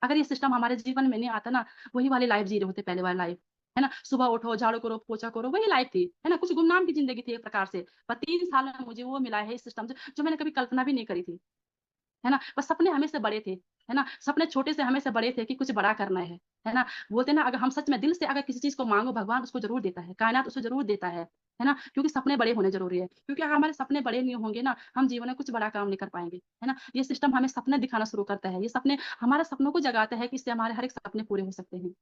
अगर ये सिस्टम हमारे जीवन में नहीं आता ना, वही वाली लाइफ़ जी रहे होते पहले वाली लाइफ़, है ना? सुबह उठो, झाड़ू करो, पोछा करो, वही लाइफ़ थी, है ना? कुछ गुमनाम की ज़िंदगी थी एक प्रकार से। पर 3 साल में मुझे वो मिला है इस सिस्टम से, जो मैंने कभी कल्पना भी नहीं करी थी। है ना? बस सपने हमें से बड़े थे, है ना? सपने छोटे से हमें से बड़े थे कि कुछ बड़ा करना है ना? बोलते हैं ना अगर हम सच में दिल से अगर किसी चीज़ को माँगो भगवान उसको ज़रूर देता है, कायनात उसको ज़रूर देता है ना? क्योंकि सपने बड़े होने ज़रूरी है, क्योंकि अगर हमारे सपने बड़े नहीं होंगे ना, हम जीवन में कुछ बड़ा काम नहीं कर पाएँगे, है ना? ये सिस्टम हमें सपने दिखाना शुरू करता है, ये सपने हमारे सपनों को जगाता है कि इससे हमारे हर एक सपने पूरे हो सकते हैं।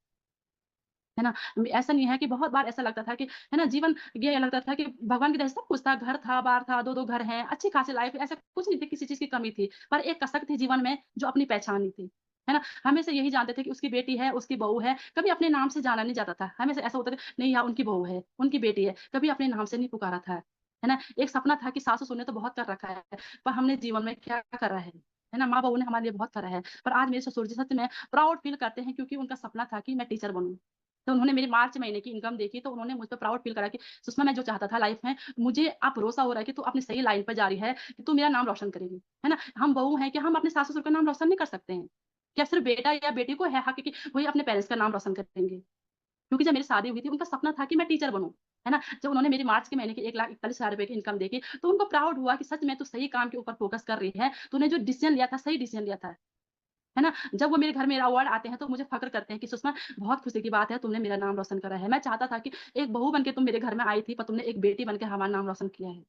है ना? ऐसा नहीं है कि बहुत बार ऐसा लगता था कि है ना, जीवन ये लगता था कि भगवान की दया से सब कुछ था, घर था, बार था, 2-2 घर हैं, अच्छी खासी लाइफ़ ऐसा कुछ नहीं थी, किसी चीज़ की कमी थी। पर एक कसक थी जीवन में जो अपनी पहचान नहीं थी। है ना? हमेशा यही जानते थे कि उसकी बेटी है, उसकी बहू है, कभी अपने नाम से जाना नहीं जाता था। हमेशा ऐसा होता था नहीं यार उनकी बहू है, उनकी बेटी है, कभी अपने नाम से नहीं पुकारा था। है ना? एक सपना था कि सास-ससुर ने तो बहुत कर रखा है, पर हमने जीवन में क्या करा है? है ना? माँ-बहू ने हमारे लिए बहुत करा है। पर आज मेरे ससुर जी सच में प्राउड फील करते हैं क्योंकि उनका सपना था कि मैं टीचर बनूँ। तो उन्होंने मेरी मार्च महीने की इनकम देखी, तो उन्होंने मुझ पे प्राउड फ़ील करा कि सुषमा मैं जो चाहता था लाइफ़ में, मुझे अब भरोसा हो रहा है कि तू अपनी सही लाइन पे जा रही है, कि तू मेरा नाम रोशन करेगी। है ना? हम बहू हैं, क्या हम अपने सास-ससुर का नाम रोशन नहीं कर सकते हैं? क्या सिर्फ़ बेटा या बेटी को है हक कि वही अपने पेरेंट्स का नाम रोशन करेंगे? क्योंकि जब मेरी शादी हुई थी, उनका सपना था कि मैं टीचर बनूँ। है ना? जब उन्होंने मेरी मार्च के महीने की 1,41,000 रुपए की इनकम देखी, तो उनको प्राउड हुआ कि सच में तू सही काम के ऊपर फ़ोकस कर रही है। तूने जो डिसीज़न लिया था, सही डिसीज़न लिया था। है ना? जब वो मेरे घर में अवार्ड आते हैं तो मुझे फ़क्र करते हैं कि सुषमा बहुत खुशी की बात है तुमने मेरा नाम रोशन करा है। मैं चाहता था कि एक बहू बन के तुम मेरे घर में आई थी पर तुमने एक बेटी बन के हमारा नाम रोशन किया है।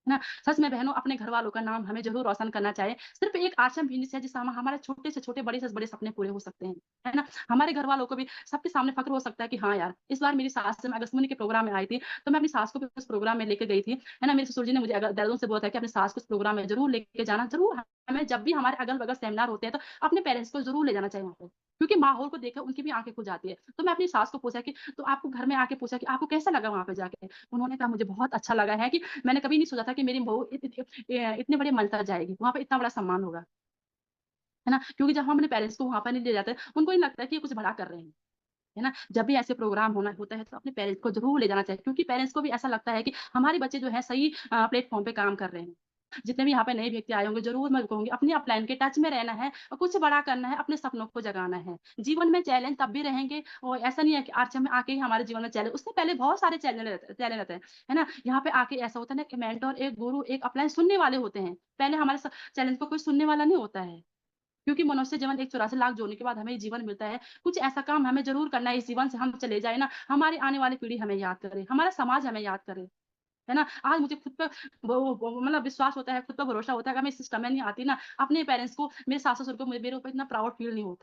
ना? सच में बहनों अपने घरवालों का नाम हमें ज़रूर रोशन करना चाहिए। सिर्फ़ एक आशा भी है जिससे हमारे छोटे से छोटे, बड़े से बड़े सपने पूरे हो सकते हैं। है ना? हमारे घरवालों को भी सबके सामने फ़क्र हो सकता है कि हाँ यार, इस बार मेरी सास से मैं अगस्त्यमुनि के प्रोग्राम में आई थी, तो मैं अपनी सास को भी उस प्रोग्राम में लेके गई थी। है ना? मेरे ससुर जी ने मुझे देहरादून से बोला था कि अपनी सास को उस प्रोग्राम में ज़रूर लेके जाना, ज़रूर हमें जब भी हमारे अगल-बगल सेमिनार होते हैं तो अपने पेरेंट्स को ज़रूर ले जाना चाहिए वहाँ पे। क्योंकि माहौल को देखकर उनकी भी आँखें खुल जाती है। तो मैं अपनी सास को पूछा कि तो आपको घर में आके पूछा कि आपको कैसा लगा वहाँ पे जाके? उन्होंने कहा मुझे बहुत अच्छा लगा है कि मैंने कभी नहीं सोचा था कि मेरी बहू इतने बड़े मंच तक जाएगी, वहाँ पे इतना बड़ा सम्मान होगा, है ना? क्योंकि जब हम अपने पेरेंट्स को वहाँ पर नहीं ले जाते, उनको नहीं लगता है कि ये कुछ बड़ा कर रहे हैं, है ना? जब भी ऐसे प्रोग्राम होता है तो अपने पेरेंट्स को ज़रूर ले जाना चाहिए क्योंकि पेरेंट्स को भी ऐसा लगता है कि हमारे बच्चे जो हैं सही प्लेटफ़ॉर्म पे काम कर रहे हैं। जितने भी यहाँ पे नए व्यक्ति आए होंगे, ज़रूर मैं कहूँगी अपनी अपलाइन के टच में रहना है और कुछ बड़ा करना है, अपने सपनों को जगाना है। जीवन में चैलेंज तब भी रहेंगे और ऐसा नहीं है कि आज हम आके ही हमारे जीवन में चैलेंज उससे पहले बहुत सारे चैलेंज रहते हैं, है ना? यहाँ पे आके ऐसा होता है ना कि मेंटर, एक गुरु, एक अपलाइन सुनने वाले होते हैं। पहले हमारे चैलेंज को कोई सुनने वाला नहीं होता है। क्योंकि मनुष्य जीवन एक 84 लाख जोड़ने के बाद हमें जीवन मिलता है। कुछ ऐसा काम हमें ज़रूर करना है इस जीवन से हम चले जाए ना, हमारी आने वाली पीढ़ी हमें याद करे, हमारा समाज हमें याद करे। है ना? आज मुझे खुद पे वो मतलब विश्वास होता है, खुद पे भरोसा होता है, अगर मैं इस सिस्टम में नहीं आती ना, अपने पेरेंट्स को, मेरे सास-ससुर को मेरे ऊपर इतना प्राउड फील नहीं होता।